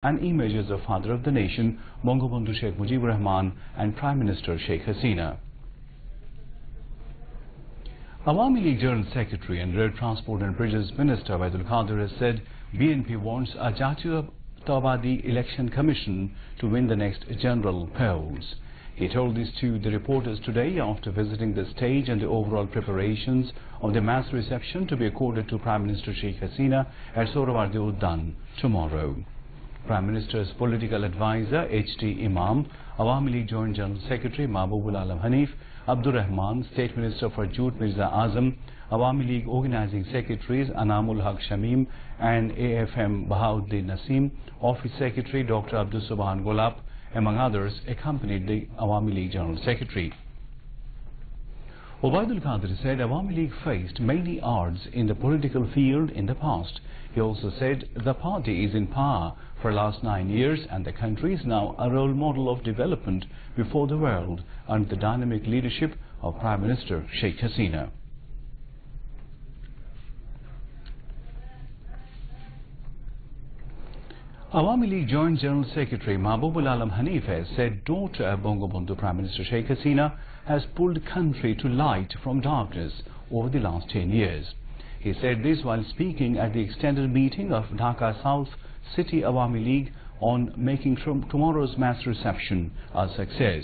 and images of Father of the Nation, Bangabandhu Sheikh Mujibur Rahman and Prime Minister Sheikh Hasina. Awami League General Secretary and Road Transport and Bridges Minister Waidul Qadir has said BNP wants a Jatiyatawadi Election Commission to win the next general polls. He told this to the reporters today after visiting the stage and the overall preparations of the mass reception to be accorded to Prime Minister Sheikh Hasina at Sohrawardi Udyan tomorrow. Prime Minister's political advisor H.T. Imam, Awami League Joint General Secretary Mahbubul Alam Hanif, Abdur Rahman, State Minister for Jute Mirza Azam, Awami League Organizing Secretaries Anamul Haq Shamim and AFM Bahauddin Nasim, Office Secretary Dr. Abdul Subhan Golap, among others, accompanied the Awami League General Secretary. Waidul Qadir said Awami League faced many odds in the political field in the past. He also said the party is in power for the last 9 years and the country is now a role model of development before the world under the dynamic leadership of Prime Minister Sheikh Hasina. Awami League Joint General Secretary Mahbubul Alam Hanif has said daughter Bangabandhu Prime Minister Sheikh Hasina has pulled the country to light from darkness over the last 10 years. He said this while speaking at the extended meeting of Dhaka South City Awami League on making tomorrow's mass reception a success.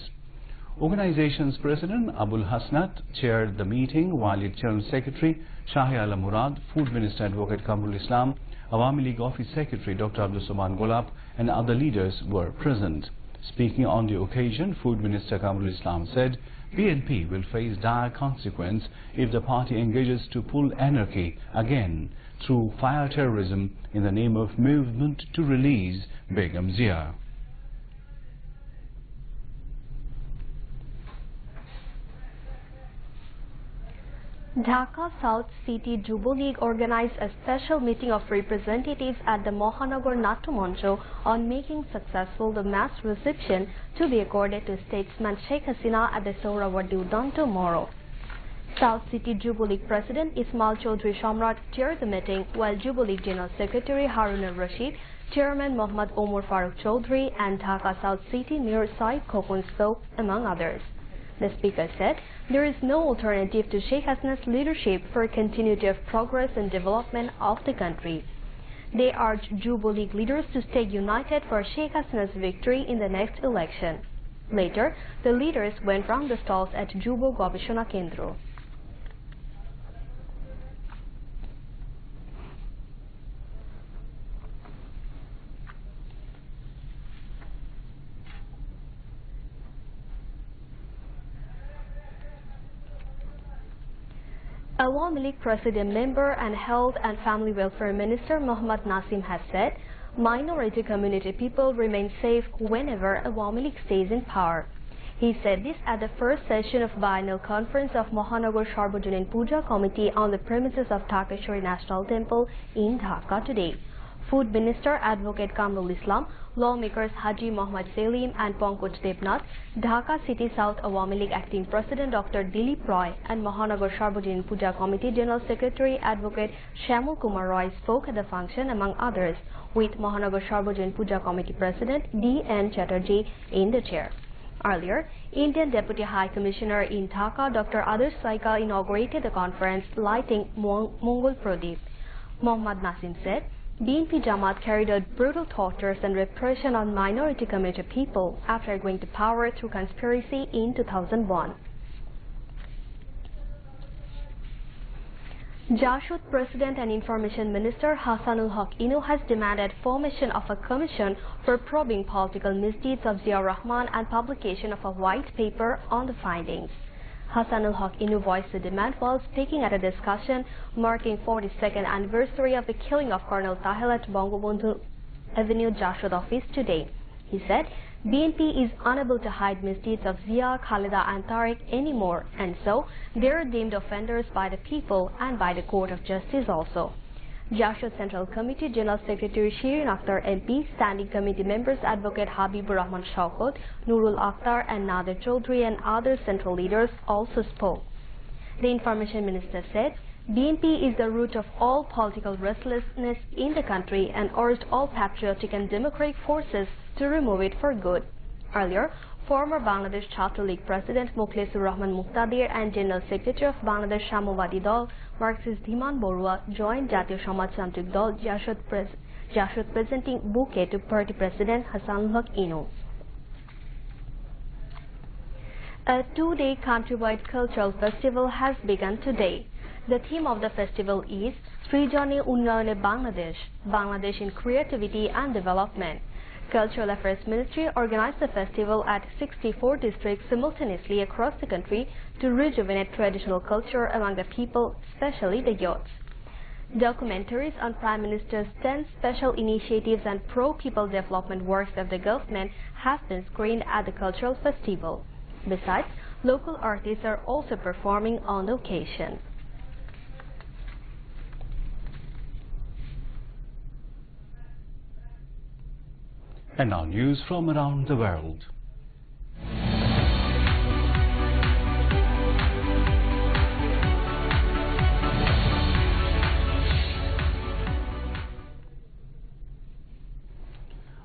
Organization's President Abul Hasnat chaired the meeting while its General Secretary Shahi Alam Murad, Food Minister Advocate Kamrul Islam, Awami League Office Secretary Dr. Abdul Subhan Golap and other leaders were present. Speaking on the occasion, Food Minister Kamrul Islam said BNP will face dire consequence if the party engages to pull anarchy again through fire terrorism in the name of movement to release Begum Zia. Dhaka South City Jubo League organized a special meeting of representatives at the Mohanagar Nattumancho on making successful the mass reception to be accorded to statesman Sheikh Hasina at the Sohrawardi Udyan tomorrow. South City Jubo League President Ismail Chaudhry Shamrat chaired the meeting, while Jubo League General Secretary Harun al-Rashid, Chairman Mohammad Omar Farooq Chaudhry and Dhaka South City Mayor Said Khokon spoke, among others. The speaker said there is no alternative to Sheikh Hasina's leadership for continuity of progress and development of the country. They urged Jubo League leaders to stay united for Sheikh Hasina's victory in the next election. Later, the leaders went round the stalls at Jubo Gobeshona Kendro. Awami League President Member and Health and Family Welfare Minister Muhammad Nasim has said minority community people remain safe whenever Awami League stays in power. He said this at the first session of biennial conference of Mohanagar Sarvajanin Puja Committee on the premises of Dhakeshwari National Temple in Dhaka today. Food Minister Advocate Kamrul Islam, lawmakers Haji Mohammad Selim and Pankaj Debnath, Dhaka City South Awami League Acting President Dr. Dilip Roy and Mohanagar Sarvajanin Puja Committee General Secretary Advocate Shamul Kumar Roy spoke at the function, among others, with Mohanagar Sarvajanin Puja Committee President D.N. Chatterjee in the chair. Earlier, Indian Deputy High Commissioner in Dhaka Dr. Adarsh Saika inaugurated the conference, lighting Mongol Pradip. Mohammad Nasim said BNP Jamaat carried out brutal tortures and repression on minority community people after going to power through conspiracy in 2001. Jashud President and Information Minister Hassanul Haq Inu has demanded formation of a commission for probing political misdeeds of Zia Rahman and publication of a white paper on the findings. Hassanul Haq Inu voiced the demand while speaking at a discussion marking 42nd anniversary of the killing of Colonel Tahir at Bangabandhu Avenue Jashud office today. He said BNP is unable to hide misdeeds of Zia, Khalida and Tariq anymore, and so they are deemed offenders by the people and by the Court of Justice also. Jashud Central Committee General Secretary Shirin Akhtar MP, Standing Committee members Advocate Habibur Rahman Shaukat, Nurul Akhtar and Nader Chaudhry and other central leaders also spoke. The Information Minister said BNP is the root of all political restlessness in the country and urged all patriotic and democratic forces to remove it for good. Earlier, former Bangladesh Chatra League President Mukhlisur Rahman Muqtadir and General Secretary of Bangladesh Samawadi Dal Marxist Dhiman Borua joined Jatiyo Samajtantrik Dal Jashud presenting bouquet to party President Hassanul Haq Inu. A two-day countrywide cultural festival has begun today. The theme of the festival is Srijone Unnayone Bangladesh, Bangladesh in Creativity and Development. Cultural Affairs Ministry organized the festival at 64 districts simultaneously across the country to rejuvenate traditional culture among the people, especially the youths. Documentaries on Prime Minister's 10 special initiatives and pro-people development works of the government have been screened at the cultural festival. Besides, local artists are also performing on the occasion. And now news from around the world.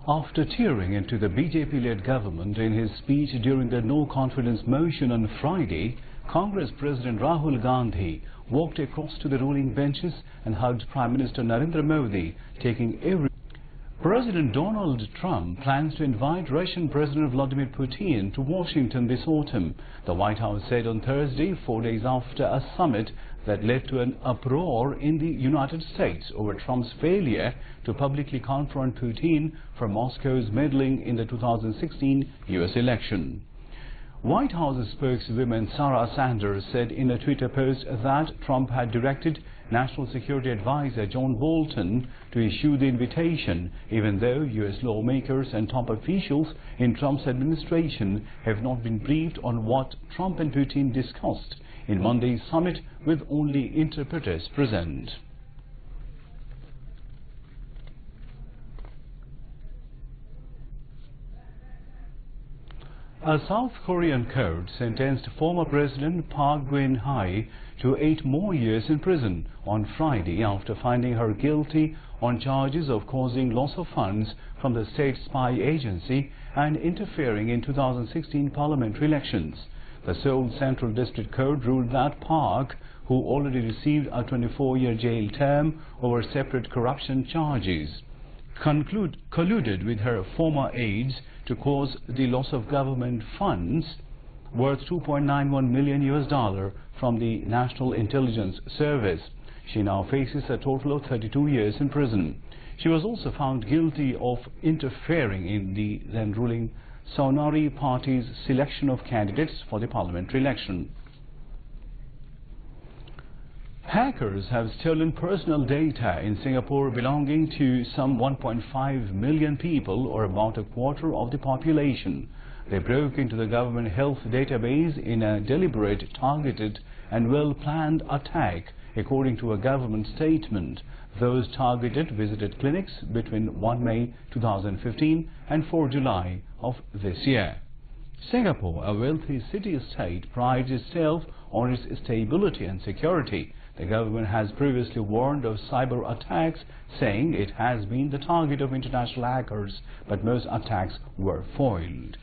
After tearing into the BJP-led government in his speech during the no-confidence motion on Friday, Congress President Rahul Gandhi walked across to the ruling benches and hugged Prime Minister Narendra Modi, taking every... President Donald Trump plans to invite Russian President Vladimir Putin to Washington this autumn, the White House said on Thursday, 4 days after a summit that led to an uproar in the United States over Trump's failure to publicly confront Putin for Moscow's meddling in the 2016 U.S. election. White House spokeswoman Sarah Sanders said in a Twitter post that Trump had directed National Security Advisor John Bolton to issue the invitation, even though U.S. lawmakers and top officials in Trump's administration have not been briefed on what Trump and Putin discussed in Monday's summit with only interpreters present. A South Korean court sentenced former President Park Geun-hye to 8 more years in prison on Friday after finding her guilty on charges of causing loss of funds from the state spy agency and interfering in 2016 parliamentary elections. The Seoul Central District Court ruled that Park, who already received a 24-year jail term over separate corruption charges, colluded with her former aides to cause the loss of government funds worth $2.91 million from the National Intelligence Service. She now faces a total of 32 years in prison. She was also found guilty of interfering in the then ruling Saonari Party's selection of candidates for the parliamentary election. Hackers have stolen personal data in Singapore belonging to some 1.5 million people, or about a quarter of the population. They broke into the government health database in a deliberate, targeted and well-planned attack, according to a government statement. Those targeted visited clinics between 1 May 2015 and 4 July of this year. Singapore, a wealthy city-state, prides itself on its stability and security. The government has previously warned of cyber attacks, saying it has been the target of international hackers, but most attacks were foiled.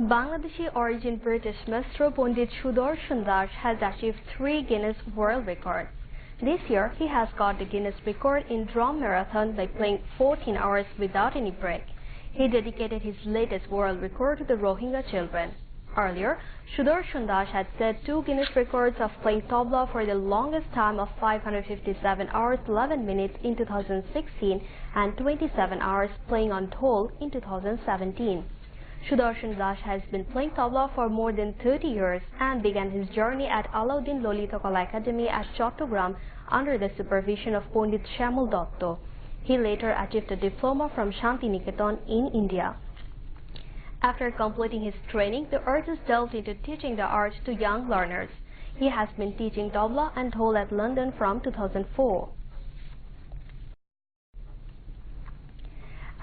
Bangladeshi origin British maestro Pandit Sudarshan Das has achieved 3 Guinness World Records. This year, he has got the Guinness record in drum marathon by playing 14 hours without any break. He dedicated his latest world record to the Rohingya children. Earlier, Sudarshan Das had set 2 Guinness records of playing tabla for the longest time of 557 hours 11 minutes in 2016 and 27 hours playing on dhol in 2017. Sudarshan Das has been playing tabla for more than 30 years and began his journey at Alauddin Lolita Kala Academy at Chattogram under the supervision of Pandit Shyamul Dotto. He later achieved a diploma from Shanti Niketan in India. After completing his training, the artist delved into teaching the art to young learners. He has been teaching tabla and dhol at London from 2004.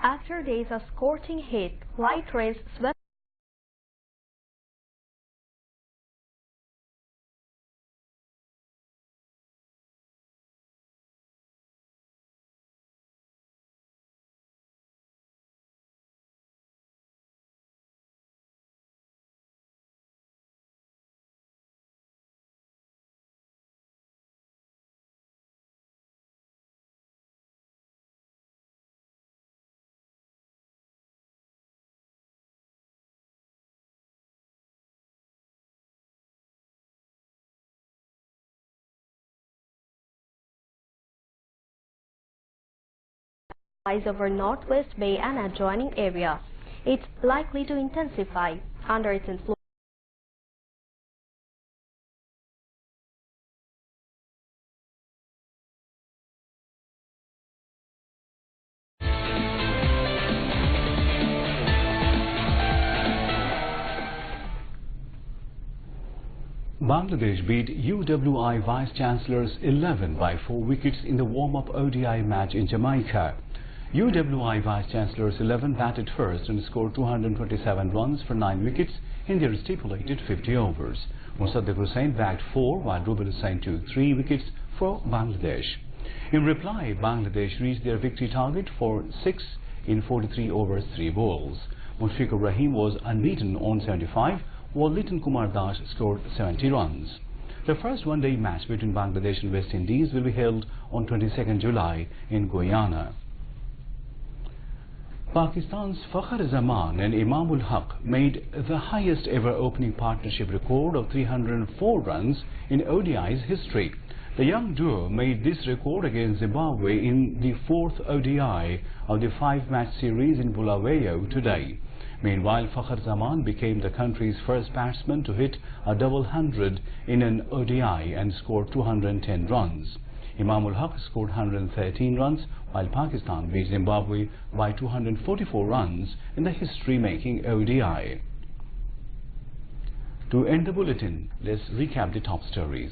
After days of scorching heat, light rains swept lies over Northwest Bay and adjoining area. It's likely to intensify under its influence. Bangladesh beat UWI Vice-Chancellors 11 by 4 wickets in the warm-up ODI match in Jamaica. UWI Vice-Chancellors 11 batted first and scored 227 runs for 9 wickets in their stipulated 50 overs. Musaddiq Hussain bagged 4 while Rubel Hussain took 3 wickets for Bangladesh. In reply, Bangladesh reached their victory target for 6 in 43 overs 3 balls. Mushfiqur Rahim was unbeaten on 75 while Liton Kumar Das scored 70 runs. The first one-day match between Bangladesh and West Indies will be held on 22nd July in Guyana. Pakistan's Fakhr Zaman and Imamul Haq made the highest ever opening partnership record of 304 runs in ODI's history. The young duo made this record against Zimbabwe in the 4th ODI of the 5-match series in Bulawayo today. Meanwhile, Fakhr Zaman became the country's first batsman to hit a double hundred in an ODI and scored 210 runs. Imamul Haq scored 113 runs, while Pakistan beat Zimbabwe by 244 runs in the history-making ODI. To end the bulletin, let's recap the top stories.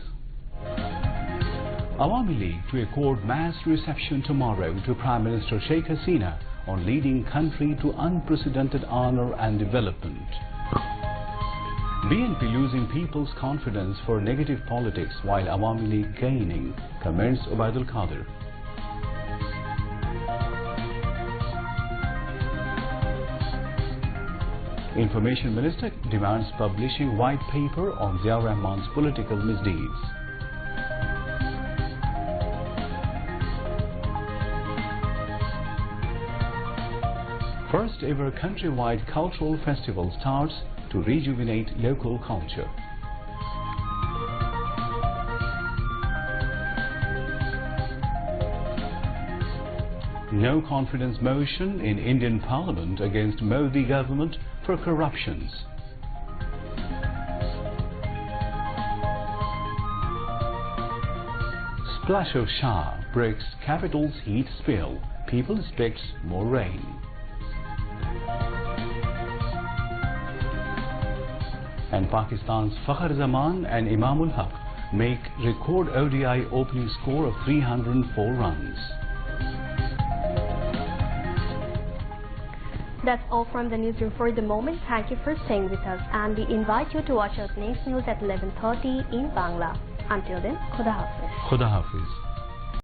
Awami League to accord mass reception tomorrow to Prime Minister Sheikh Hasina on leading country to unprecedented honor and development. BNP losing people's confidence for negative politics while Awami League gaining, comments Ubaidul Qadir. Information Minister demands publishing white paper on Zia Rahman's political misdeeds. First ever countrywide cultural festival starts to rejuvenate local culture. No confidence motion in Indian Parliament against Modi government for corruptions. Splash of Shah breaks capital's heat spill. People expect more rain. And Pakistan's Fakhr Zaman and Imamul Haq make record ODI opening score of 304 runs. That's all from the newsroom for the moment. Thank you for staying with us, and we invite you to watch us next news at 11:30 in Bangla. Until then, Khuda Hafiz. Khuda Hafiz.